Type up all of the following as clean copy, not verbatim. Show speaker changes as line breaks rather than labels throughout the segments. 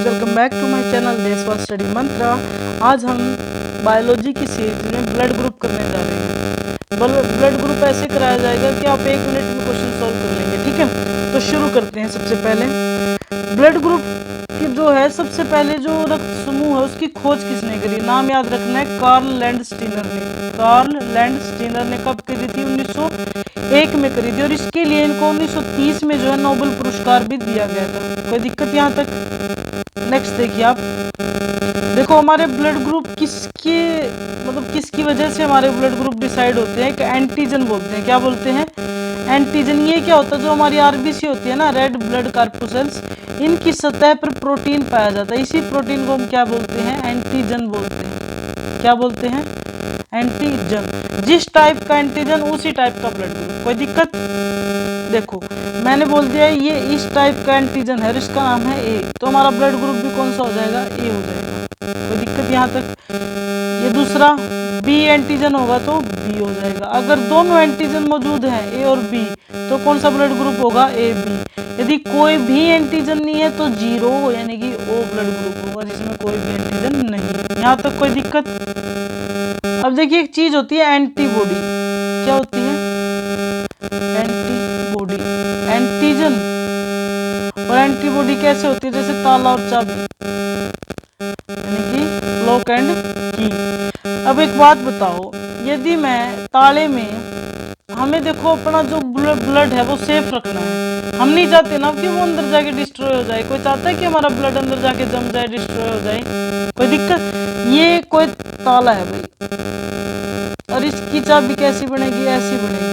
Guys, welcome back to my channel देशवा study Mantra. आज हम बायोलॉजी की सीरीज में ब्लड ग्रुप करने जा रहे हैं। ब्लड ग्रुप ऐसे कराया जाएगा कि आप 1 मिनट में क्वेश्चन सॉल्व कर लेंगे। ठीक है, तो शुरू करते हैं। सबसे पहले ब्लड ग्रुप की जो है, सबसे पहले जो रक्त समूह है उसकी खोज किसने करी? नाम याद रखना है, कार्ल लैंडस्टीनर ने। कार्ल लैंडस्टीनर ने कब करी थी? 1901 में करी थी। और इसके लिए इनको 1930 में जो है नोबेल पुरस्कार भी दिया गया था। कोई दिक्कत यहाँ तक? नेक्स्ट देखिए आप, देखो हमारे ब्लड ग्रुप किसके मतलब किसकी वजह से हमारे ब्लड ग्रुप डिसाइड होते हैं? कि एंटीजन बोलते हैं। क्या बोलते हैं? एंटीजन। ये क्या होता है? जो हमारी आरबीसी होती है ना, रेड ब्लड कॉर्पुसेल्स, इनकी सतह पर प्रोटीन पाया जाता है। इसी प्रोटीन को हम क्या बोलते हैं? एंटीजन बोलते हैं। क्या बोलते हैं? एंटीजन। जिस टाइप का एंटीजन उसी टाइप का ब्लड ग्रुप। कोई दिक्कत? देखो मैंने बोल दिया ये इस टाइप का एंटीजन है और इसका नाम है ए, तो हमारा ब्लड ग्रुप भी कौन सा हो जाएगा? ए हो जाएगा। कोई दिक्कत यहाँ तक? ये दूसरा बी एंटीजन होगा तो बी हो जाएगा। अगर दोनों एंटीजन मौजूद हैं ए और बी, तो कौन सा ब्लड ग्रुप होगा? A B. यदि कोई भी एंटीजन नहीं है तो जीरो, यानी कि ओ ब्लड ग्रुप होगा, जिसमें कोई भी एंटीजन नहीं है। यहाँ तक कोई दिक्कत? अब देखिए एक चीज होती है एंटीबॉडी। क्या होती है? एंटीबॉडी। एंटीजन और एंटीबॉडी कैसे होती है? जैसे ताला और चाबी, यानी कि लॉक एंड की। अब एक बात बताओ, यदि मैं ताले में, हमें देखो अपना जो ब्लड है वो सेफ रखना है। हम नहीं चाहते ना कि वो अंदर जाके डिस्ट्रॉय हो जाए। कोई चाहता है कि हमारा ब्लड अंदर जाके जम जाए, डिस्ट्रॉय हो जाए? कोई दिक्कत? ये कोई ताला है भाई, और इसकी चाबी कैसी बनेगी? ऐसी बनेगी।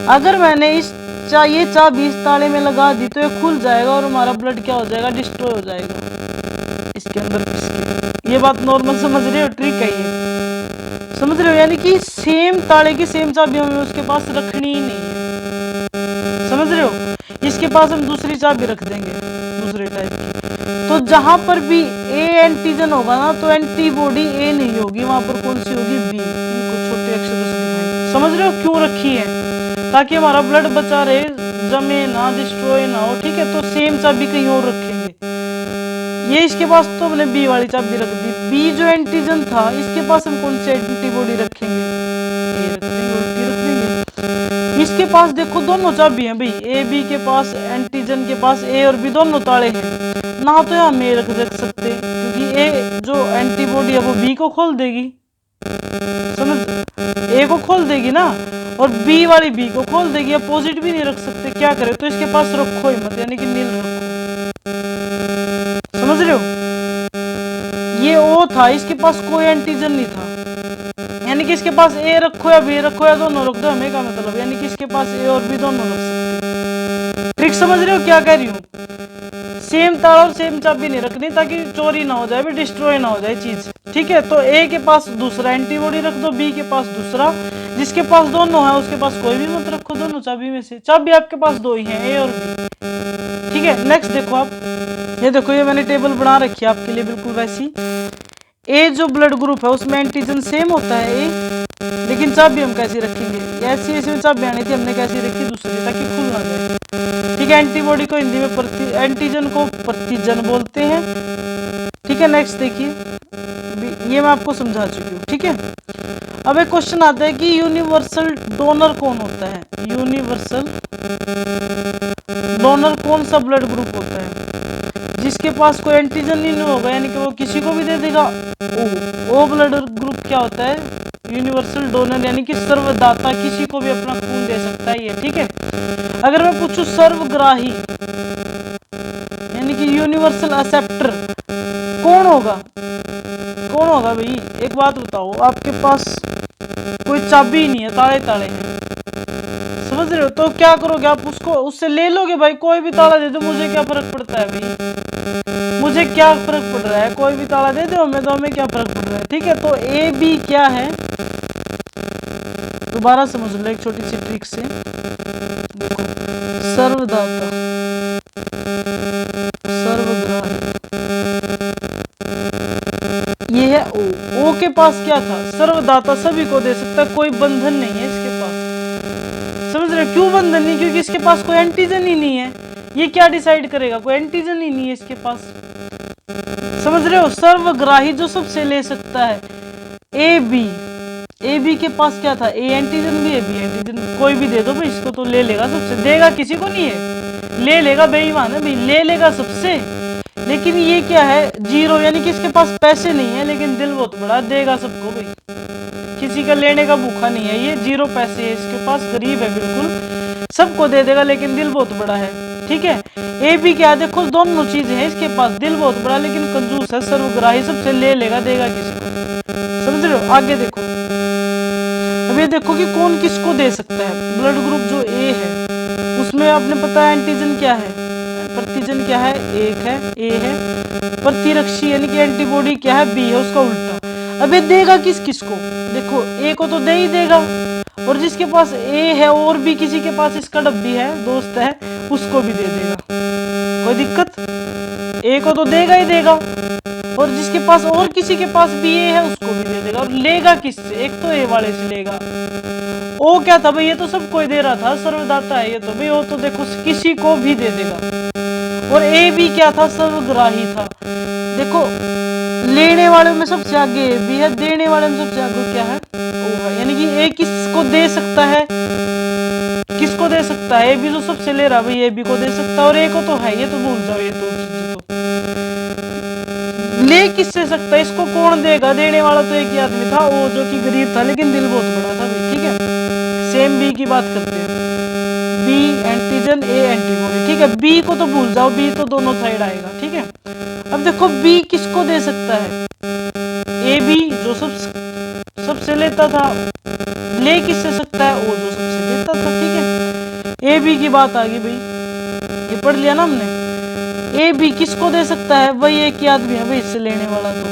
अगर मैंने ये चाबी इस ताले में लगा दी तो ये खुल जाएगा और हमारा ब्लड क्या हो जाएगा? डिस्ट्रॉय हो जाएगा इसके अंदर पिसके। ये बात नॉर्मल समझ रहे हो? ट्रिक है ये, समझ रहे हो? यानी कि सेम ताले की सेम चाबी हमें उसके पास रखनी ही नहीं है। समझ रहे हो? इसके पास हम दूसरी चाबी रख देंगे, दूसरे टाइप की। तो जहां पर भी ए एंटीजन होगा ना, तो एंटीबॉडी ए नहीं होगी, वहां पर कौन सी होगी? बी। इनको छोटे अक्षरों से दिखाएंगे। समझ रहे हो क्यों रखी है? ताकि हमारा ब्लड बचा रहे, जमे ना, डिस्ट्रॉय ना हो। ठीक है, तो सेम चाबी कहीं और रखेंगे। ये इसके पास तो हमने बी वाली चाबी रख दी। बी जो एंटीजन था, इसके पास हम कौन सी एंटीबॉडी रखेंगे? ए रख देंगे, उल्टी रख देंगे। इसके पास देखो दोनों चाबी हैं भाई, ए बी के पास, एंटीजन के पास ए और बी दोनों ताले हैं ना, तो हम ए रख सकते, क्योंकि ए जो एंटीबॉडी है वो बी को खोल देगी। समझ? ए को खोल देगी ना, और बी वाली बी को खोल देगी। अपोजिट भी नहीं रख सकते, क्या करें? तो इसके पास रखो ही मत, यानी कि नील रखो। समझ रहे हो? ये ओ था, इसके पास कोई एंटीजन नहीं था, यानी कि इसके पास ए रखो या बी रखो या दोनों रख दो, हमें क्या मतलब? यानी कि इसके पास ए और बी दोनों रख सकते। ट्रिक समझ रहे हो क्या कह रही हूँ? सेम ताला और सेम चाबी नहीं रखनी, ताकि चोरी ना हो जाए, भी डिस्ट्रॉय ना हो जाए चीज। ठीक है, तो ए के पास दूसरा एंटीबॉडी रख दो, बी के पास दूसरा। जिसके पास दोनों है उसके पास कोई भी मत रखो, दोनों चाबी में से। चाबी आपके पास दो ही है, ए और बी। ठीक है, नेक्स्ट देखो आप, ये देखो, ये मैंने टेबल बना रखी है आपके लिए बिल्कुल वैसी। ए जो ब्लड ग्रुप है उसमें एंटीजन सेम होता है ए, लेकिन चाबी हम कैसी रखेंगे? ऐसी ऐसी चाबी आनी थी, हमने कैसी रखी? दूसरी, ताकि खुल ना जाए। ठीक है, एंटीबॉडी को हिंदी में एंटीजन को प्रतिजन बोलते हैं। ठीक है, नेक्स्ट देखिए, ये मैं आपको समझा चुकी हूँ। ठीक है, अब एक क्वेश्चन आता है कि यूनिवर्सल डोनर कौन होता है? यूनिवर्सल डोनर कौन सा ब्लड ग्रुप होता है? जिसके पास कोई एंटीजन नहीं होगा, यानी कि वो किसी को भी दे देगा। ओ ब्लड ग्रुप क्या होता है? यूनिवर्सल डोनर, यानी कि सर्वदाता, किसी को भी अपना खून दे सकता है ये। ठीक है, अगर मैं पूछूं सर्वग्राही, यानी कि यूनिवर्सल एक्सेप्टर कौन होगा? कौन होगा भाई? एक बात बताओ, आपके पास कोई चाबी ही नहीं है, ताले ताले हैं। समझ रहे हो? तो क्या करोगे आप? उससे ले लोगे भाई, कोई भी ताला दे दो, मुझे क्या फर्क पड़ता है भाई? मुझे क्या फर्क पड़ रहा है? कोई भी ताला दे दो हमें, तो हमें क्या फर्क पड़ रहा है? ठीक है, तो ए बी क्या है? दोबारा समझ लो एक छोटी सी ट्रिक से। देखो, सर्वदाता, सर्वग्राही, ये है ओ। ओ के पास क्या था? सर्वदाता, सभी को दे सकता है, कोई बंधन नहीं है इसके पास। समझ रहे? क्यों बंधन नहीं? क्योंकि इसके पास कोई एंटीजन ही नहीं है। ये क्या डिसाइड करेगा? कोई एंटीजन ही नहीं है इसके पास। समझ रहे हो, सर्वग्राही जो सबसे ले सकता है। ए बी के पास क्या था, ए एंटीजन भी है बी एंटीजन, कोई भी दे दो भाई इसको तो ले लेगा सबसे, देगा किसी को नहीं है, ले लेगा, बेईमान है भाई, ले लेगा सबसे। लेकिन ये क्या है, जीरो, यानी कि इसके पास पैसे नहीं है लेकिन दिल बहुत बड़ा, देगा सबको भाई, किसी का लेने का भूखा नहीं है, ये जीरो पैसे है इसके पास, गरीब है बिल्कुल, सबको दे देगा लेकिन दिल बहुत बड़ा है। ठीक है, ए बी क्या, देखो दोनों चीजें हैं इसके पास, दिल बहुत बड़ा लेकिन कंजूस है, सर्वग्राही, सबसे ले लेगा, देगा किसी को। समझ रहे हो, आगे देखो, अब ये देखो कि कौन किसको दे सकता है। ब्लड ग्रुप जो ए है उसमें आपने पता है एंटीजन क्या है, प्रतिजन क्या है, एक है, ए है, प्रतिरक्षी यानी कि एंटीबॉडी क्या है, बी है, उसका उल्टा। अब ये देगा किस किसको, देखो ए को तो दे ही देगा, और जिसके पास ए है और भी किसी के पास इसका डब्बी है, दोस्त है, उसको भी दे देगा, कोई दिक्कत, ए को तो देगा ही देगा, और जिसके पास और किसी के पास भी ए है उसको भी दे देगा। और लेगा किससे, एक तो ए वाले से लेगा। ओ क्या था भाई, ये तो सबको ही दे रहा था, सर्वदाता है ये तो भाई, वो तो देखो किसी को भी दे देगा। और ए भी क्या था, सर्वग्राही था। देखो लेने वाले में सबसे आगे ए बी है, देने वाले में सबसे आगे क्या है, ओ है, यानी कि ए किसको दे सकता है, किसको दे सकता है, ए बी जो सबसे ले रहा है भाई, ए बी को दे सकता है, और ए को तो है, ये तो भूल जाओ, ये तो ले किससे सकता है, इसको कौन देगा, देने वाला तो एक ही आदमी था, वो जो कि गरीब था लेकिन दिल बहुत बड़ा था भाई। ठीक है, सेम बी की बात करते हैं, बी एंटीजन ए एंटीबॉडी। ठीक है, बी को तो भूल जाओ, बी तो दोनों साइड आएगा। ठीक है, अब देखो बी किसको दे सकता है, ए बी जो सबसे लेता था, ले किससे सकता है, वो जो सबसे लेता था। ठीक है, ए बी की बात आ गई भाई, ये पढ़ लिया ना हमने, ए बी किसको दे सकता है, वही एक ही आदमी है भाई इससे लेने वाला, तो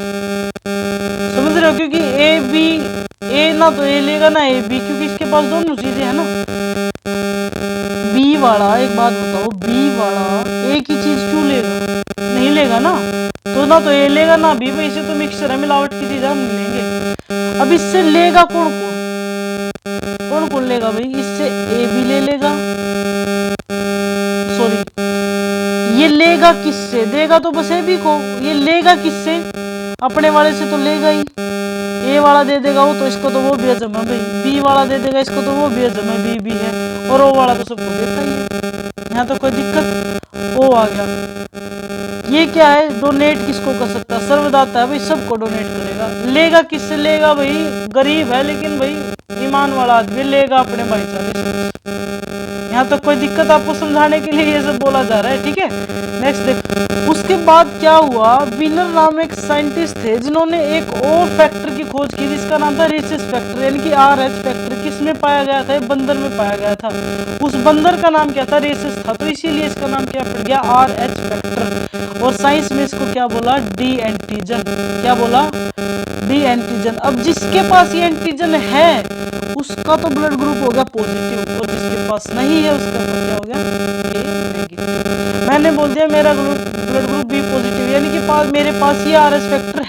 समझ रहे हो, क्योंकि ए बी, ए ना तो ए लेगा ना ए बी, क्योंकि इसके पास दोनों चीजें है ना। बी वाला, एक बात बताओ, बी वाला एक ही चीज क्यों लेगा, नहीं लेगा ना, तो ना तो ए लेगा ना बी, भाई इसे तो मिक्सचर है, मिलावट की चीज हम नहीं लेंगे। अब इससे लेगा कौन कौन, कौन कौन लेगा भाई, इससे ए बी ले लेगा, सॉरी ये लेगा किससे, देगा तो बस ए बी को, ये लेगा किससे, अपने वाले से तो लेगा ही, ए वाला दे देगा वो तो, इसको तो वो भी हजम है भाई, बी वाला दे देगा इसको तो वो भी हजम है, बी भी है, और ओ वाला तो सबको देता ही है, यहाँ तो कोई दिक्कत। ओ आ गया, ये क्या है, डोनेट किसको कर सकता है, सर्वदाता है भाई, सबको डोनेट करेगा। लेगा किससे, लेगा भाई गरीब है लेकिन भाई ईमान वाला आदमी, लेगा अपने भाईचारे से, यहाँ तो कोई दिक्कत, आपको समझाने के लिए ये सब बोला जा रहा है। ठीक है, नेक्स्ट देख, उसके बाद क्या हुआ, विनर नाम एक साइंटिस्ट थे जिन्होंने एक और फैक्टर की खोज की जिसका नाम था रेसिस फैक्टर, यानी कि RH फैक्टर। किसमें पाया गया था, बंदर में पाया गया था, उस बंदर का नाम क्या था, रेसिस था, तो इसीलिए इसका नाम क्या पड़ गया, RH फैक्टर। और साइंस में इसको क्या बोला, डी एंटीजन, क्या बोला, डी एंटीजन। अब जिसके पास ये एंटीजन है उसका तो ब्लड ग्रुप हो गया पॉजिटिव, और जिसके पास नहीं है उसका तो क्या हो गया, ए नेगेटिव। मैंने बोल दिया मेरा ब्लड ग्रुप बी पॉजिटिव, यानी कि मेरे पास ये RH फैक्टर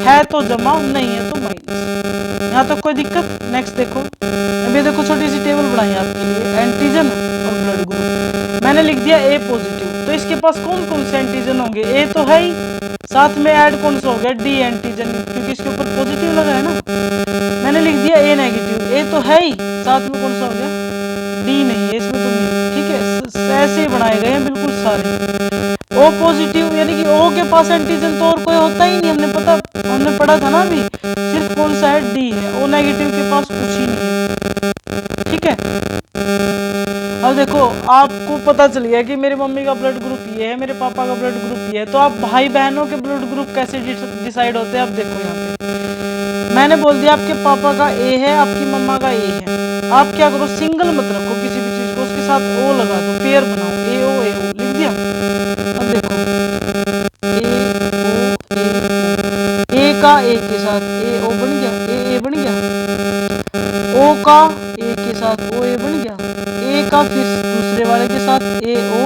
है तो जमा, नहीं है तो माइनस, यहाँ तक कोई दिक्कत। नेक्स्ट देखो, अभी देखो छोटी सी टेबल बनाई आपके लिए, एंटीजन और ब्लड ग्रुप। मैंने लिख दिया ए पॉजिटिव, तो इसके पास कौन कौन से एंटीजन होंगे, ए तो है ही, साथ में ऐड कौन सा हो गया, डी एंटीजन, क्योंकि इसके ऊपर पॉजिटिव लगा है ना। मैंने लिख दिया ए नेगेटिव, ए तो है ही, साथ में कौन सा हो गया, डी नहीं है इसमें तो नहीं। ठीक है, ऐसे ही बनाए गए हैं बिल्कुल सारे। ओ पॉजिटिव यानी कि ओ के पास एंटीजन तो और कोई होता ही नहीं, हमने पढ़ा था ना अभी, सिर्फ कौन सा है, डी है। ओ नेगेटिव के पास कुछ ही नहीं है। ठीक है, अब देखो आपको पता चल गया कि मेरी मम्मी का ब्लड ग्रुप ये है, मेरे पापा का ब्लड ग्रुप ये है, तो आप भाई बहनों के ब्लड ग्रुप कैसे डिसाइड होते हैं। अब देखो यहाँ पे मैंने बोल दिया आपके पापा का ए है, आपकी मम्मा का ए है, आप क्या करो, सिंगल मत रखो किसी भी चीज को, उसके साथ ओ लगा दो, पेयर बनाओ, ए ओ लिख दिया। अब देखो ए का ए के साथ ए ओ बन गया, ए बन गया, ओ का ए के साथ ओ ए बन गया, ए का फिर दूसरे वाले के साथ ए ओ,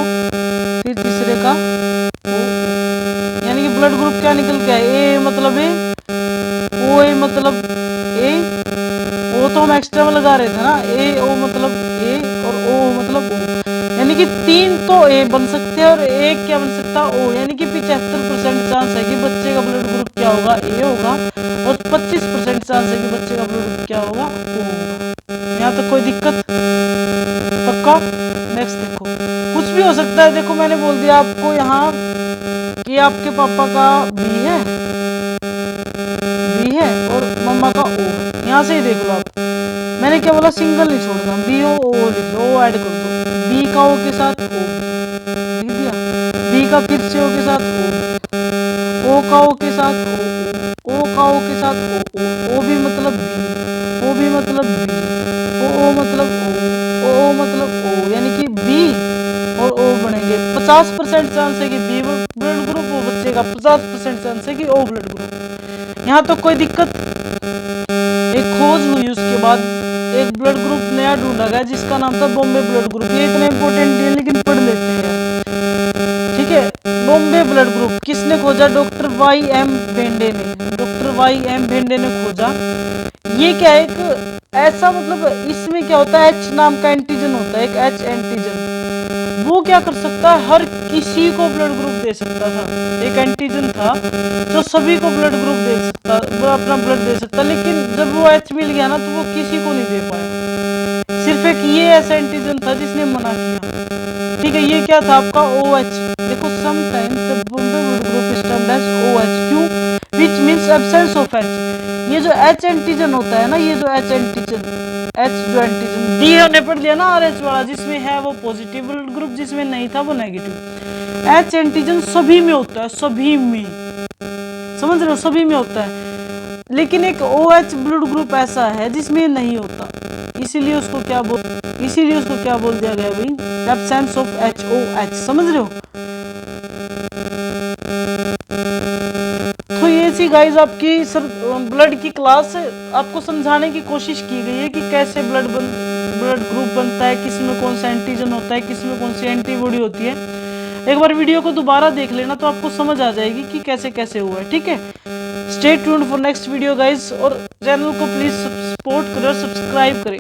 फिर तीसरे का ओ, यानी कि ब्लड ग्रुप क्या निकल गया, ए मतलब ए, ओ ए मतलब ए, ओ तो हम एक्स्ट्रा में लगा रहे थे ना, ए ओ मतलब ए और ओ मतलब ओ, यानी कि 3 तो ए बन सकते हैं और एक क्या बन सकता था O, यानी कि 75% चांस है कि बच्चे का ब्लड ग्रुप क्या होगा, A होगा, और 25% चांस है कि बच्चे का ब्लड ग्रुप क्या होगा, O होगा। यहाँ तक कोई दिक्कत? पक्का? नेक्स्ट देखो, कुछ भी हो सकता है। देखो मैंने बोल दिया आपको यहाँ कि आपके पापा का B है और मम्मा का O है। यहाँ से ही देख लो आप, मैंने क्या बोला, सिंगल नहीं छोड़ना, B O O लिख लो, O ऐड कर दो, B का O के साथ O लिख दिया, B का फिर से O के साथ O का O के साथ O का O के साथ O भी मतलब B, O भी मतलब B, O मतलब O मतलब O, यानी कि B और O बनेंगे। 50% चांस है कि B ब्लड ग्रुप हो बच्चे का, 50% चांस है कि O ब्लड ग्रुप। यहाँ तो कोई दिक्कत? एक खोज हुई, उसके बाद एक ब्लड ग्रुप नया ढूंढा गया जिसका नाम था बॉम्बे ब्लड ग्रुप। ये इतना इंपॉर्टेंट नहीं है लेकिन पढ़ लेते हैं, ठीक है। बॉम्बे ब्लड ग्रुप किसने खोजा? डॉक्टर वाई एम भेंडे ने, डॉक्टर वाई एम भेंडे ने खोजा। ये क्या है, एक ऐसा मतलब इसमें क्या होता है, H नाम का एंटीजन होता है, एक H एंटीजन। वो क्या कर सकता है, हर किसी को ब्लड ग्रुप दे सकता था। एक एंटीजन था जो सभी को ब्लड ग्रुप दे सकता, वो अपना ब्लड दे सकता, लेकिन जब वो H मिल गया ना तो वो किसी को नहीं दे पाया। सिर्फ एक ये ऐसा एंटीजन था जिसने मना किया, ठीक है। ये क्या था आपका OH। देखो sometimes the Bombay blood group is termed as OH, क्यों? Which means absence of H। ये जो H एंटीजन होता है ना, ये जो H एंटीजन, H जो एंटीजन डी हमने पढ़ लिया ना, RH वाला, जिसमें है वो पॉजिटिव ब्लड ग्रुप, जिसमें नहीं था वो नेगेटिव। H एंटीजन सभी में होता है, सभी में, समझ रहे हो, सभी में होता है। लेकिन एक OH ब्लड ग्रुप ऐसा है जिसमें नहीं होता, इसीलिए उसको क्या बोल दिया गया भाई, एब्सेंस ऑफ HOH, समझ रहे हो। तो ये सी गाइस आपकी ब्लड की क्लास आपको समझाने की कोशिश की गई है कि कैसे ब्लड ग्रुप बनता है, किसमें कौन सा एंटीजन होता है, किसमें कौन सी एंटीबॉडी होती है। एक बार वीडियो को दोबारा देख लेना तो आपको समझ आ जाएगी कि कैसे कैसे हुआ है, ठीक है। Stay tuned for next video guys, और चैनल को प्लीज सपोर्ट करें और सब्सक्राइब करें।